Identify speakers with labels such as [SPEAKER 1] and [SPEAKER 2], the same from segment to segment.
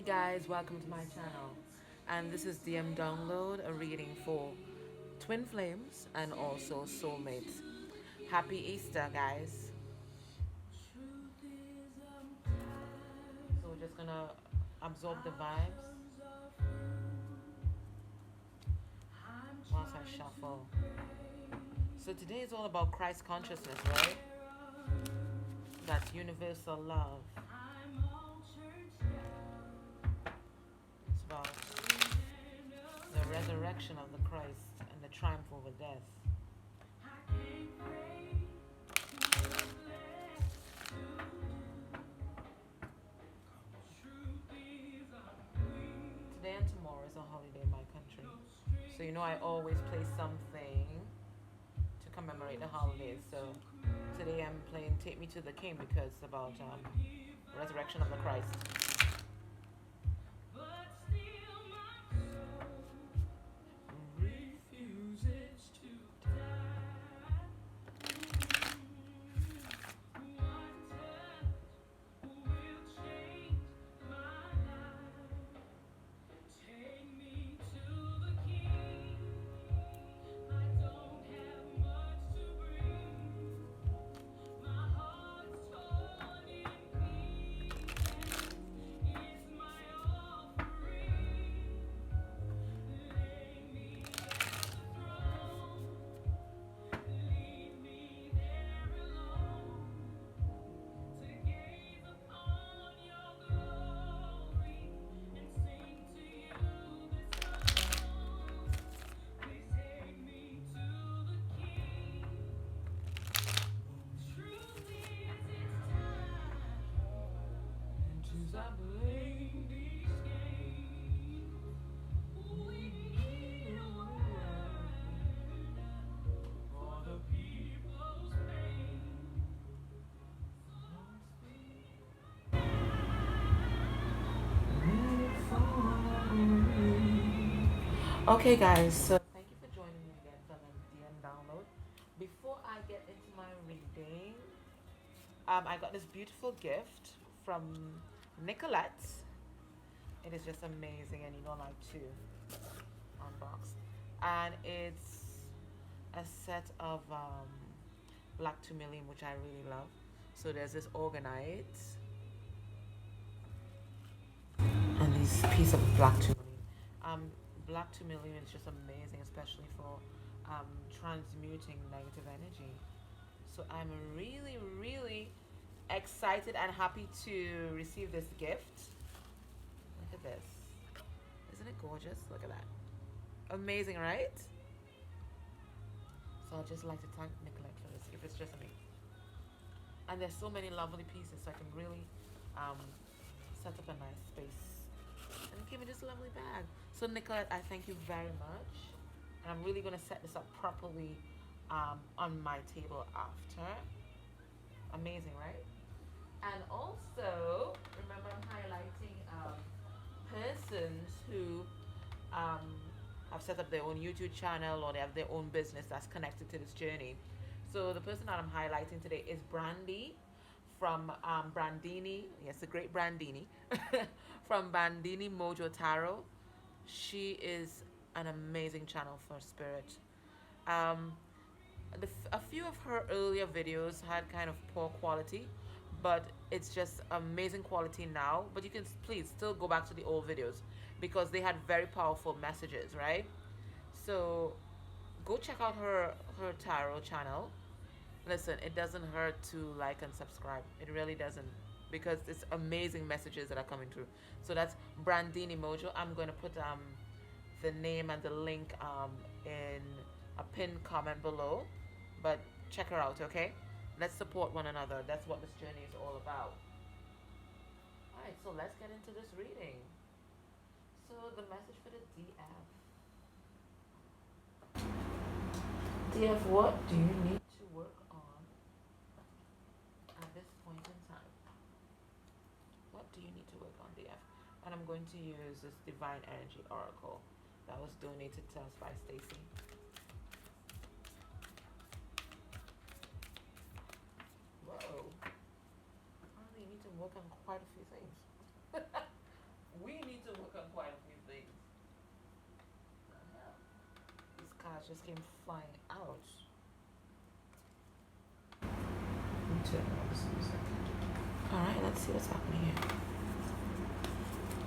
[SPEAKER 1] Hey guys, welcome to my channel. And this is DM Download, a reading for twin flames and also soulmates. Happy Easter, guys. So we're just gonna absorb the vibes whilst I shuffle. So today is all about Christ consciousness, right? That's universal love. It's about the resurrection of the Christ and the triumph over death. Today and tomorrow is a holiday in my country. So you know I always play something to commemorate the holidays. So today I'm playing Take Me to the King because it's about resurrection of the Christ. Okay, guys, so thank you for joining me again for the DM download. Before I get into my reading, I got this beautiful gift from Nicolette. It is just amazing, and you don't like to unbox. And it's a set of black tourmaline, which I really love. So there's this orgonite and this piece of black tourmaline. Black tourmaline is just amazing, especially for transmuting negative energy. So I'm really, really excited and happy to receive this gift. Look at this. Isn't it gorgeous? Look at that. Amazing, right? So I'd just like to thank Nicolette for this, if it's just me. And there's so many lovely pieces, so I can really set up a nice space and give me this lovely bag. So Nicolette, I thank you very much. And I'm really gonna set this up properly on my table after. Amazing, right? And also, remember I'm highlighting persons who have set up their own YouTube channel or they have their own business that's connected to this journey. So the person that I'm highlighting today is Brandy from Brandini. Yes, the great Brandini from Bandini Mojo Tarot. She is an amazing channel for spirit. Um, a few of her earlier videos had kind of poor quality, but it's just amazing quality now. But you can please still go back to the old videos because they had very powerful messages, right? So go check out her tarot channel. Listen, it doesn't hurt to like and subscribe. It really doesn't, because it's amazing messages that are coming through. So that's Brandini Mojo. I'm going to put the name and the link in a pinned comment below. But check her out, okay? Let's support one another. That's what this journey is all about. Alright, so let's get into this reading. So the message for the DF. DF, what do you need to work on at this point in time? What do you need to work on, DF? And I'm going to use this Divine Energy Oracle that was donated to us by Stacy. Whoa. Apparently you need to work on quite a few things. We cards just came flying out. Alright, let's see what's happening here.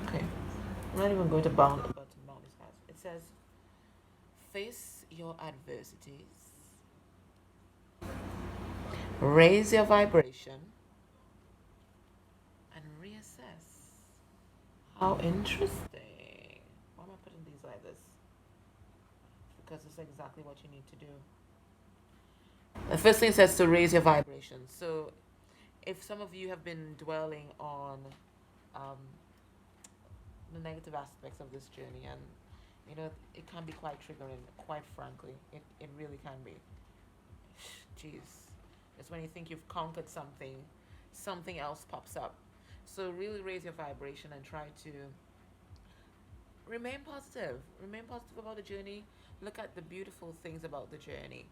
[SPEAKER 1] Okay. I'm not even going to bound these cards. It says, face your adversities, raise your vibration, and reassess. How interesting. Why am I putting these like this? Because it's exactly what you need to do. The first thing says to raise your vibration. So if some of you have been dwelling on um, the negative aspects of this journey, and you know, it can be quite triggering, quite frankly. It really can be. Jeez. It's when you think you've conquered something, something else pops up. So really raise your vibration and try to remain positive. Remain positive about the journey. Look at the beautiful things about the journey.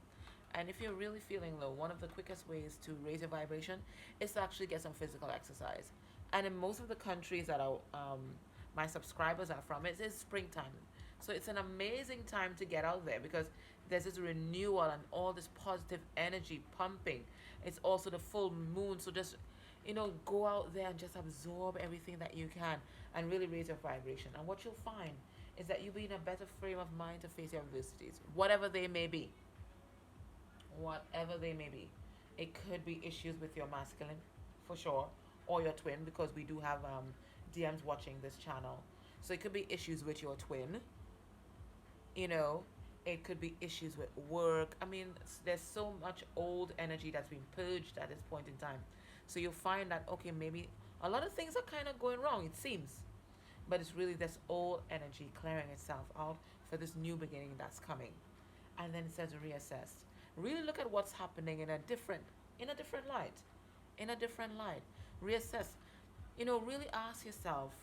[SPEAKER 1] And if you're really feeling low, one of the quickest ways to raise your vibration is to actually get some physical exercise. And in most of the countries that my subscribers are from, it is springtime. So it's an amazing time to get out there because there's this renewal and all this positive energy pumping. It's also the full moon. So just, go out there and just absorb everything that you can and really raise your vibration. And what you'll find is that you'll be in a better frame of mind to face your adversities, whatever they may be. Whatever they may be. It could be issues with your masculine, for sure, or your twin, because we do have DMs watching this channel. So it could be issues with your twin. It could be issues with work. I mean, there's so much old energy that's been purged at this point in time. So you'll find that, okay, maybe a lot of things are kind of going wrong, it seems. But it's really this old energy clearing itself out for this new beginning that's coming. And then it says reassess. Really look at what's happening in a different light. Reassess. Really ask yourself,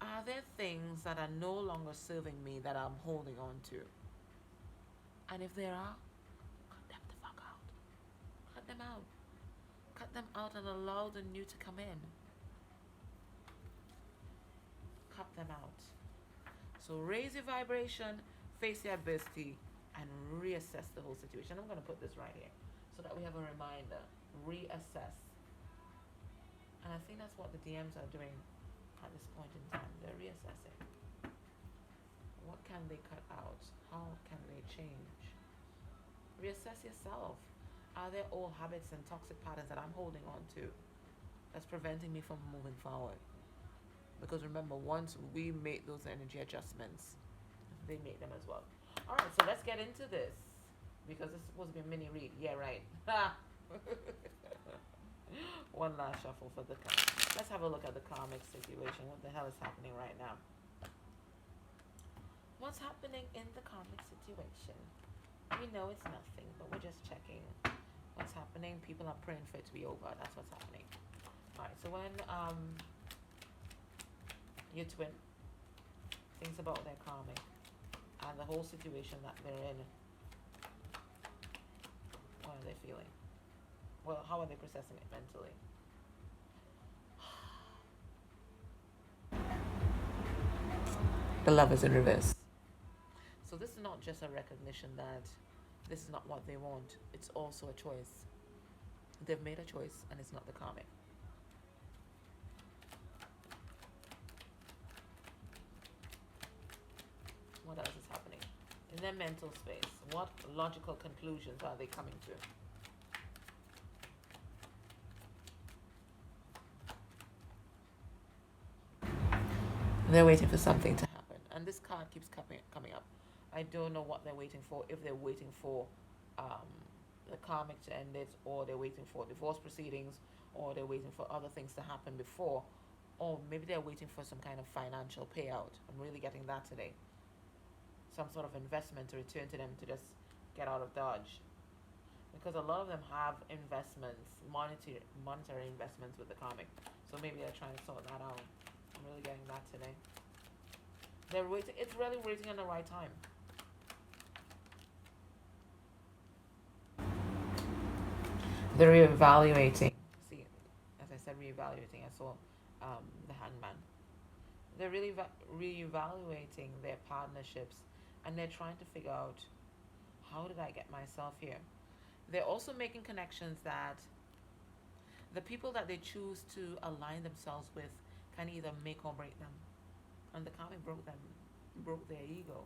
[SPEAKER 1] are there things that are no longer serving me that I'm holding on to? And if there are, cut them the fuck out. Cut them out. Cut them out and allow the new to come in. Cut them out. So raise your vibration, face your adversity, and reassess the whole situation. I'm going to put this right here so that we have a reminder. Reassess. And I think that's what the DMs are doing at this point in time. They're reassessing. What can they cut out? How can they change? Reassess yourself. Are there old habits and toxic patterns that I'm holding on to that's preventing me from moving forward? Because remember, once we make those energy adjustments, they make them as well. All right, so let's get into this because this is supposed to be a mini read. Yeah, right. One last shuffle for the karmic. Let's have a look at the karmic situation. What the hell is happening right now? What's happening in the karmic situation? We know it's nothing, but we're just checking what's happening. People are praying for it to be over. That's what's happening. All right, so when your twin thinks about their karmic and the whole situation that they're in, what are they feeling? Well, how are they processing it mentally? The love is in reverse. So this is not just a recognition that this is not what they want. It's also a choice. They've made a choice and it's not the karmic. What else is happening? In their mental space, what logical conclusions are they coming to? They're waiting for something to happen. And this card keeps coming up. I don't know what they're waiting for. If they're waiting for the karmic to end it, or they're waiting for divorce proceedings, or they're waiting for other things to happen before, or maybe they're waiting for some kind of financial payout. I'm really getting that today. Some sort of investment to return to them to just get out of Dodge. Because a lot of them have investments, monetary investments with the karmic. So maybe they're trying to sort that out. I'm really getting that today. They're waiting. It's really waiting on the right time. They're reevaluating. See, as I said, reevaluating. I saw the hangman. They're really reevaluating their partnerships And they're trying to figure out, how did I get myself here? They're also making connections that the people that they choose to align themselves with can either make or break them. And the karmic broke their ego.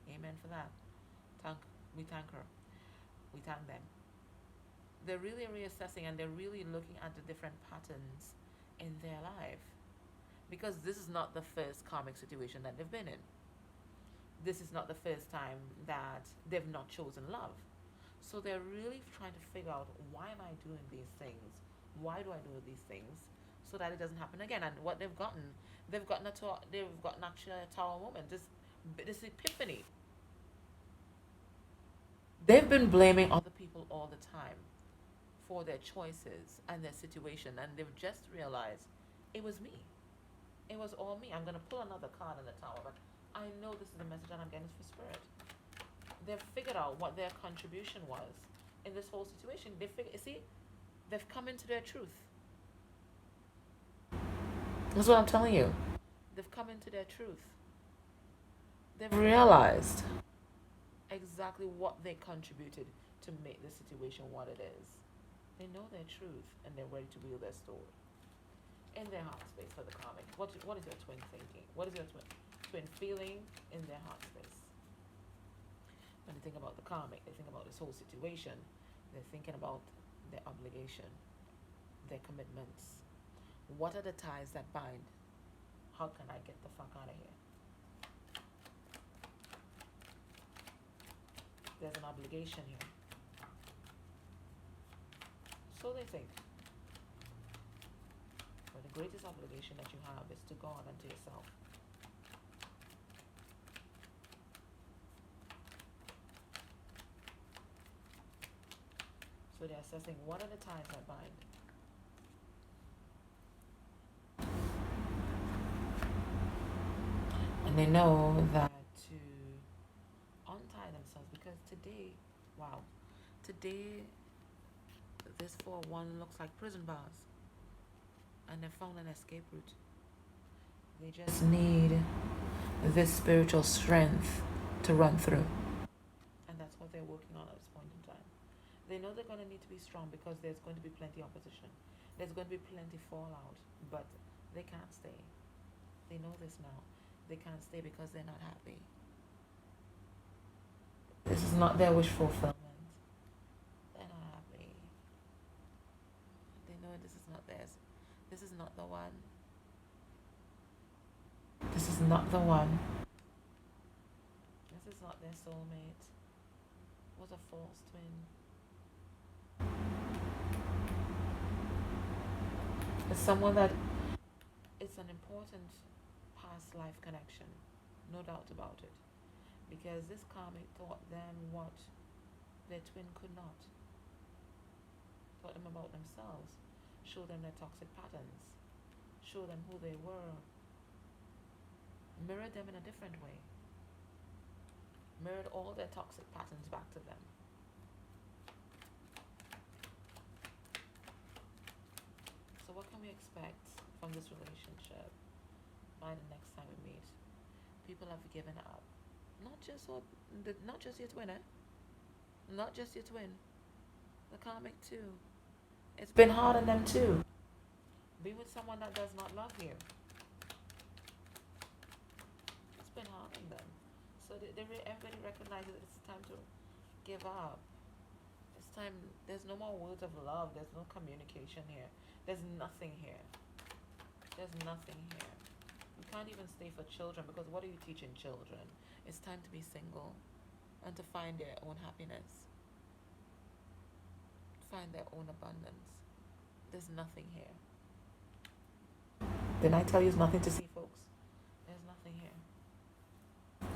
[SPEAKER 1] Amen for that. Thank, we thank her. We thank them. They're really reassessing, and they're really looking at the different patterns in their life. Because this is not the first karmic situation that they've been in. This is not the first time that they've not chosen love. So they're really trying to figure out, why am I doing these things? Why do I do these things? So that it doesn't happen again. And what they've gotten actually a tower moment. This epiphany. They've been blaming other people all the time for their choices and their situation, and they've just realized it was me. It was all me. I'm going to pull another card in the tower, but I know this is the message that I'm getting for spirit. They've figured out what their contribution was in this whole situation. They've come into their truth. That's what I'm telling you. They've come into their truth. They've realized exactly what they contributed to make the situation what it is. They know their truth, and they're ready to wield their sword in their heart space for the karmic. What is your twin thinking? What is your twin feeling in their heart space? When they think about the karmic, they think about this whole situation. They're thinking about their obligation, their commitments. What are the ties that bind? How can I get the fuck out of here? There's an obligation here. So they think. But the greatest obligation that you have is to God and to yourself. So they're assessing, what are the ties that bind? And they know that to untie themselves, because today, this 4-1 looks like prison bars. And they found an escape route. They just need this spiritual strength to run through. And that's what they're working on at this point in time. They know they're going to need to be strong, because there's going to be plenty opposition. There's going to be plenty fallout. But they can't stay. They know this now. They can't stay because they're not happy. This is not their wish fulfillment. They're not happy. They know this is not theirs. This is not the one. This is not the one. This is not their soulmate. It was a false twin. It's someone that it's an important past life connection, no doubt about it, because this karmic taught them what their twin could not. Taught them about themselves, showed them their toxic patterns, showed them who they were, mirrored them in a different way, mirrored all their toxic patterns back to them. So what can we expect from this relationship by the next time we meet? People have given up. Not just your twin, Not just your twin. The karmic too. It's been hard on them too. Be with someone that does not love you. It's been hard on them. So everybody recognizes it's time to give up. It's time. There's no more words of love. There's no communication here. There's nothing here. There's nothing here. You can't even stay for children, because what are you teaching children? It's time to be single and to find their own happiness. Find their own abundance. There's nothing here. Didn't I tell you there's nothing to see, folks? There's nothing here.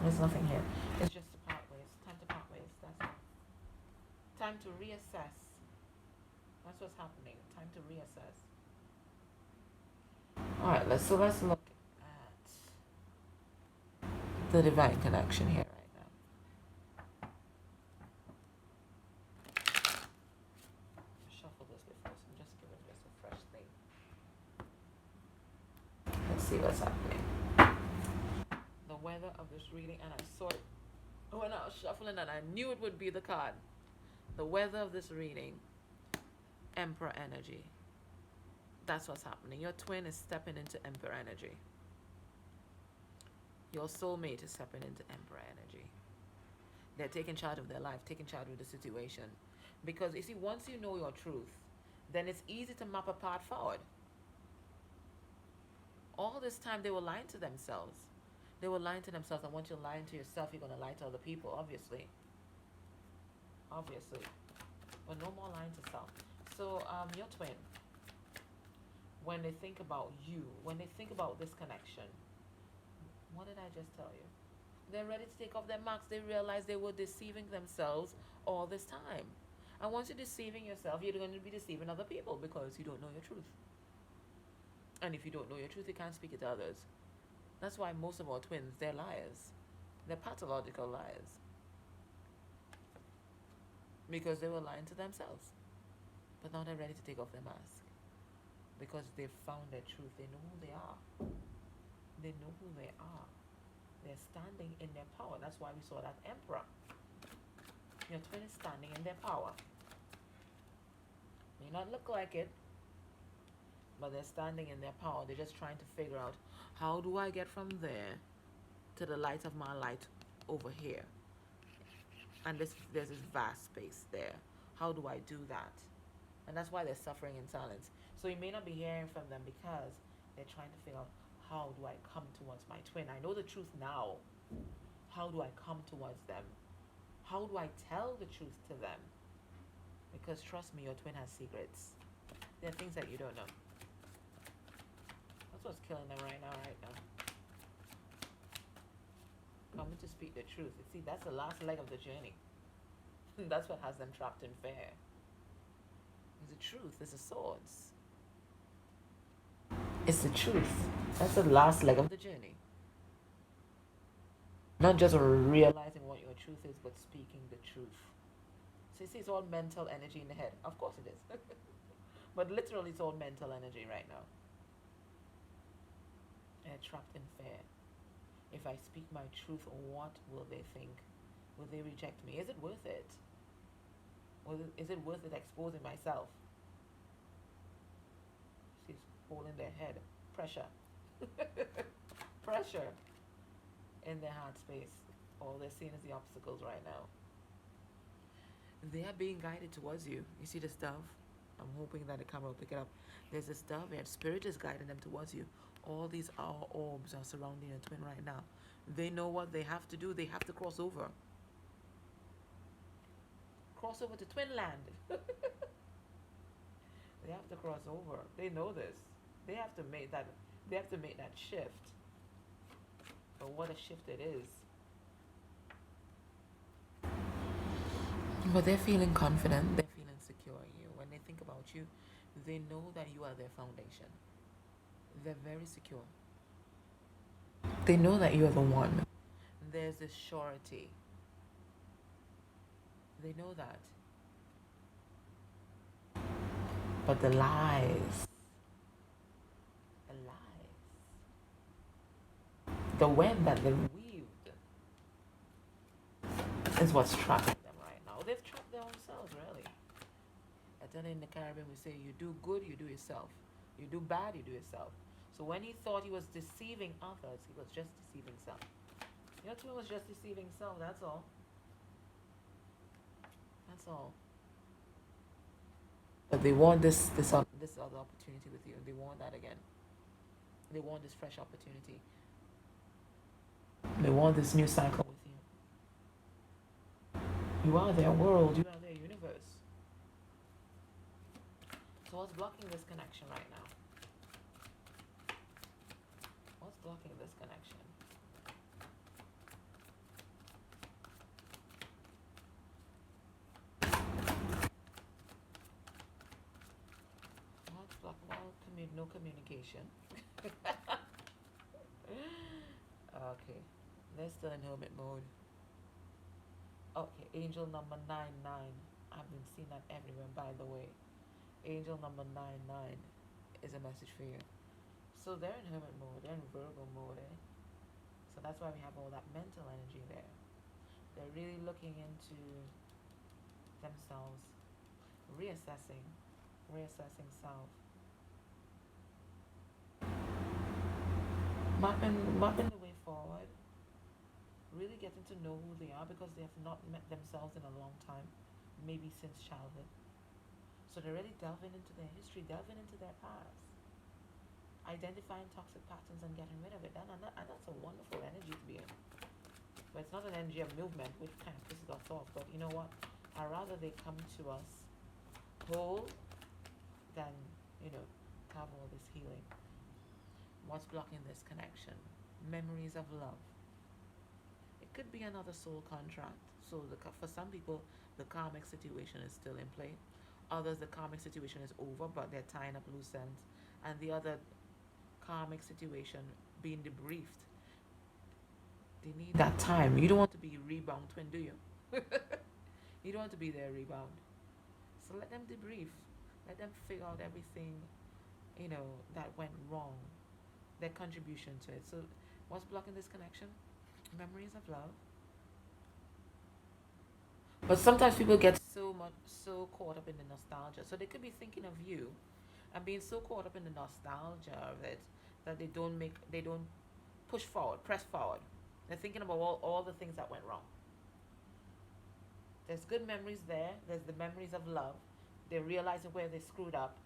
[SPEAKER 1] There's nothing here. It's just to part ways. Time to part ways. That's all. Time to reassess. That's what's happening. Time to reassess. Alright, let's look at the divine connection here right now. Shuffle this before, so I'm just giving this a fresh thing. Let's see what's happening. The weather of this reading, and I saw it When I was shuffling and I knew it would be the card. The weather of this reading, Emperor energy. That's what's happening. Your twin is stepping into Emperor energy. Your soulmate is stepping into Emperor energy. They're taking charge of their life, taking charge of the situation. Because you see, once you know your truth, then it's easy to map a path forward. All this time they were lying to themselves. They were lying to themselves, and once you're lying to yourself, you're going to lie to other people, obviously. Obviously. But no more lying to self. So, your twin, when they think about you, when they think about this connection, what did I just tell you? They're ready to take off their masks. They realize they were deceiving themselves all this time. And once you're deceiving yourself, you're going to be deceiving other people because you don't know your truth. And if you don't know your truth, you can't speak it to others. That's why most of our twins, they're liars. They're pathological liars. Because they were lying to themselves. But now they're ready to take off their mask. Because they've found their truth. They know who they are. They know who they are. They're standing in their power. That's why we saw that emperor. Your twin is standing in their power. May not look like it, but they're standing in their power. They're just trying to figure out, how do I get from there to the light of my light over here? And there's this vast space there. How do I do that? And that's why they're suffering in silence. So you may not be hearing from them because they're trying to figure out, how do I come towards my twin? I know the truth now. How do I come towards them? How do I tell the truth to them? Because trust me, your twin has secrets. There are things that you don't know. That's what's killing them right now. Coming to speak the truth. See, that's the last leg of the journey. That's what has them trapped in fear. It's the truth. It's the swords. It's the truth. That's the last leg of the journey. Not just realizing what your truth is, but speaking the truth. So you see, it's all mental energy in the head. Of course it is. But literally, it's all mental energy right now. And they're trapped in fear. If I speak my truth, what will they think? Will they reject me? Is it worth it? Is it worth it exposing myself? She's holding their head. Pressure. Pressure in their heart space. All they're seeing is the obstacles right now. They are being guided towards you. You see this dove? I'm hoping that the camera will pick it up. There's this dove and spirit is guiding them towards you. All these orbs are surrounding your twin right now. They know what they have to do. They have to cross over. Cross over to twin land. They have to cross over. They know this. They have to make that. They have to make that shift. But what a shift it is. But they're feeling confident. They're feeling secure in you. When they think about you, they know that you are their foundation. They're very secure. They know that you are the one. There's this surety. They know that. But the lies, the web that they've weaved is what's trapping them right now. They've trapped their own selves, really. I tell you, in the Caribbean, we say, you do good, you do yourself. You do bad, you do yourself. So when he thought he was deceiving others, he was just deceiving self. Your twin was just deceiving self, that's all. That's all. But they want this other opportunity with you. They want that again. They want this fresh opportunity. They want this new cycle with you. You are their world. You are their universe. So what's blocking this connection right now? What's blocking this connection? What's blocking? Well, no communication. Okay. They're still in hermit mode. Okay, angel number 99. I've been seeing that everywhere, by the way. Angel number 99 is a message for you. So they're in hermit mode, they're in Virgo mode, eh? So that's why we have all that mental energy there. They're really looking into themselves, reassessing, reassessing self, mapping the way forward, really getting to know who they are because they have not met themselves in a long time, maybe since childhood. So they're really delving into their history, delving into their past, identifying toxic patterns and getting rid of it. And that's a wonderful energy to be in. But it's not an energy of movement, which kind of pisses us off. But you know what? I'd rather they come to us whole than, have all this healing. What's blocking this connection? Memories of love. It could be another soul contract. So for some people, the karmic situation is still in play. Others, the karmic situation is over, but they're tying up loose ends. And the other karmic situation being debriefed. They need that time. You don't want to be rebound twin, do you? You don't want to be their rebound. So let them debrief. Let them figure out everything, that went wrong. Their contribution to it. So what's blocking this connection? Memories of love. But sometimes people get so caught up in the nostalgia. So they could be thinking of you and being so caught up in the nostalgia of it that they don't push forward, press forward. They're thinking about all the things that went wrong. There's good memories there. There's the memories of love. They're realizing where they screwed up,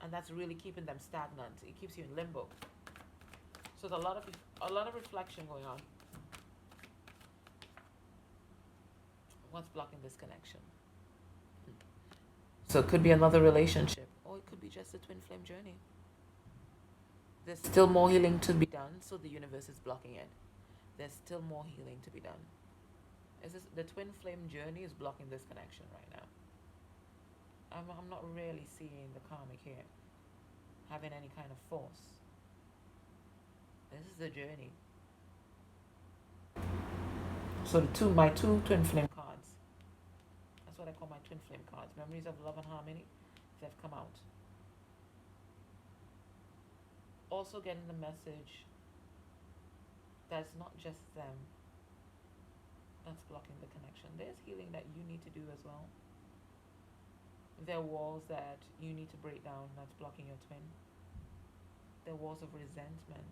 [SPEAKER 1] and that's really keeping them stagnant. It keeps you in limbo. So there's a lot of reflection going on. What's blocking this connection? So it could be another relationship, or it could be just a twin flame journey. There's still more healing to be done, so the universe is blocking it. There's still more healing to be done. The twin flame journey is blocking this connection right now. I'm not really seeing the karmic here having any kind of force. This is the journey. So my two twin flame cards. That's what I call my twin flame cards. Memories of love and harmony. They've come out. Also getting the message that it's not just them that's blocking the connection. There's healing that you need to do as well. There are walls that you need to break down that's blocking your twin. There are walls of resentment.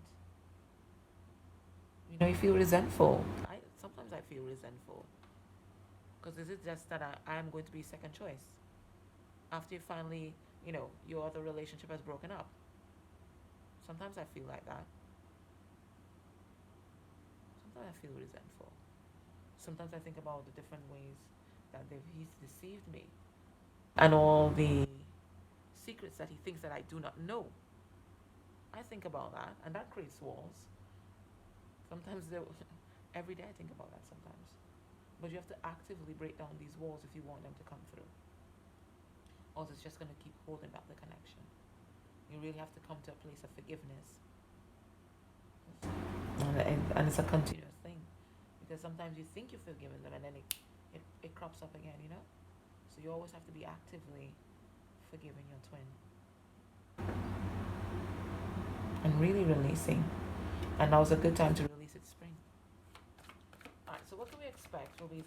[SPEAKER 1] You feel resentful. Sometimes I feel resentful. Because is it just that I am going to be second choice? After you finally, your other relationship has broken up. Sometimes I feel like that. Sometimes I feel resentful. Sometimes I think about the different ways that he's deceived me. And all the secrets that he thinks that I do not know. I think about that, and that creates walls. Sometimes every day I think about that sometimes. But you have to actively break down these walls if you want them to come through. Or it's just going to keep holding back the connection. You really have to come to a place of forgiveness. And it's a continuous thing. Because sometimes you think you've forgiven them and then it crops up again, So you always have to be actively forgiving your twin. And really releasing. And now's a good time to release it, spring. Alright, so what can we expect will be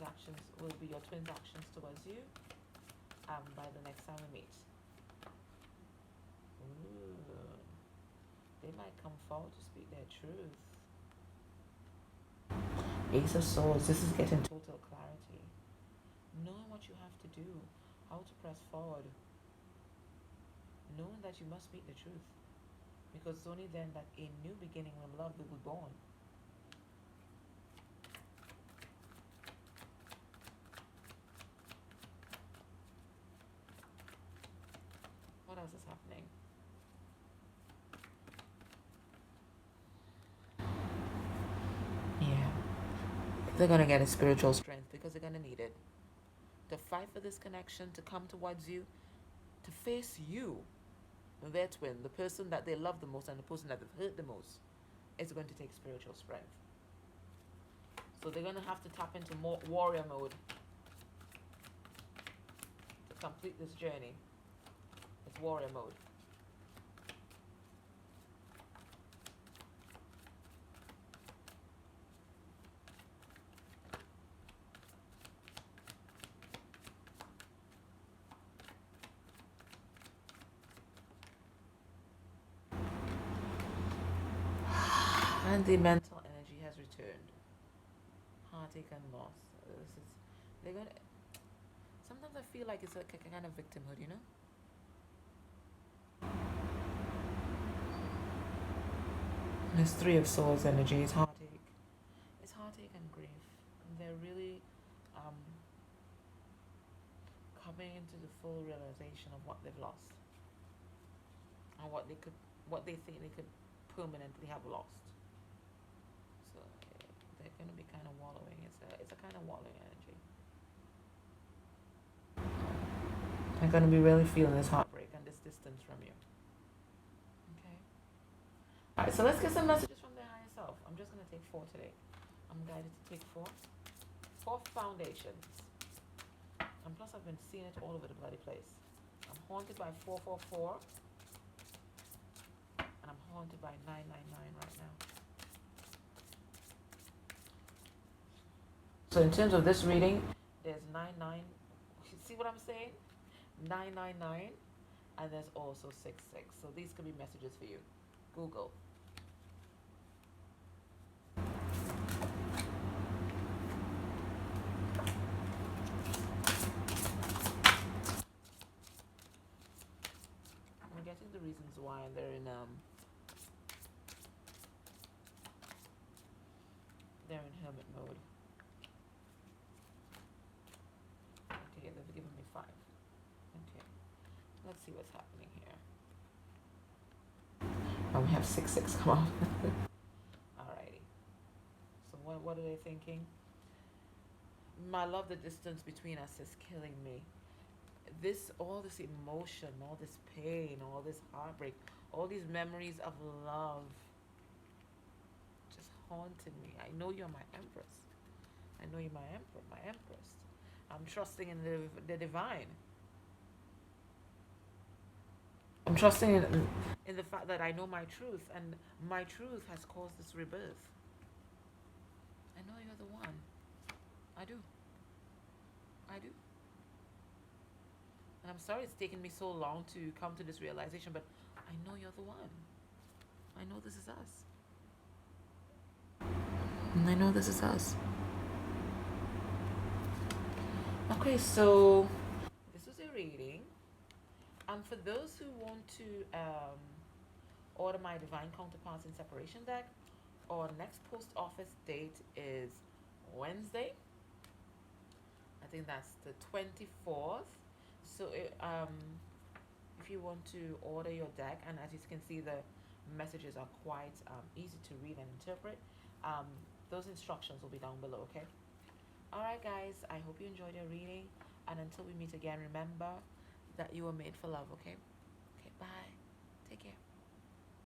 [SPEAKER 1] your twin's actions towards you by the next time we meet? Ooh. They might come forward to speak their truth. Ace of Swords, this is getting total clarity. Knowing what you have to do, how to press forward. Knowing that you must speak the truth. Because it's only then that a new beginning when love will be born. What else is happening? Yeah. They're going to get a spiritual strength because they're going to need it. To fight for this connection, to come towards you, to face you, their twin, the person that they love the most and the person that they've hurt the most, is going to take spiritual strength. So they're going to have to tap into more warrior mode to complete this journey. It's warrior mode. And the mental energy has returned. Heartache and loss. This is, they're gonna. Sometimes I feel like it's a kind of victimhood, you know. There's Three of Swords energy. It's heartache. It's heartache and grief. And they're really um, coming into the full realization of what they've lost and what they think they could permanently have lost. So they're going to be kind of wallowing. It's a kind of wallowing energy. They're going to be really feeling this heartbreak and this distance from you. Okay. All right. So let's get some messages from their higher self. I'm just going to take 4 today. I'm guided to take 4. 4 foundations. And plus, I've been seeing it all over the bloody place. I'm haunted by 444. And I'm haunted by 999 right now. So in terms of this reading, there's 99. See what I'm saying? 999. And there's also 66. So these could be messages for you. Google. I'm getting the reasons why, and they're in hermit mode. Okay, they've given me 5. Okay, let's see what's happening here. And we have 66 come off. Alrighty. So what are they thinking? My love, the distance between us is killing me. All this emotion, all this pain, all this heartbreak, all these memories of love just haunting me. I know you're my empress. I know you're my emperor, my empress. I'm trusting in the divine. I'm trusting in the fact that I know my truth, and my truth has caused this rebirth. I know you're the one. I do. I do. And I'm sorry it's taken me so long to come to this realization, but I know you're the one. I know this is us. And I know this is us. Okay, so this was a reading. For those who want to order my Divine Counterparts in Separation deck, our next post office date is Wednesday. I think that's the 24th. So if you want to order your deck, and as you can see, the messages are quite easy to read and interpret, those instructions will be down below, okay? Alright guys, I hope you enjoyed your reading, and until we meet again, remember that you were made for love, okay? Okay, bye. Take care.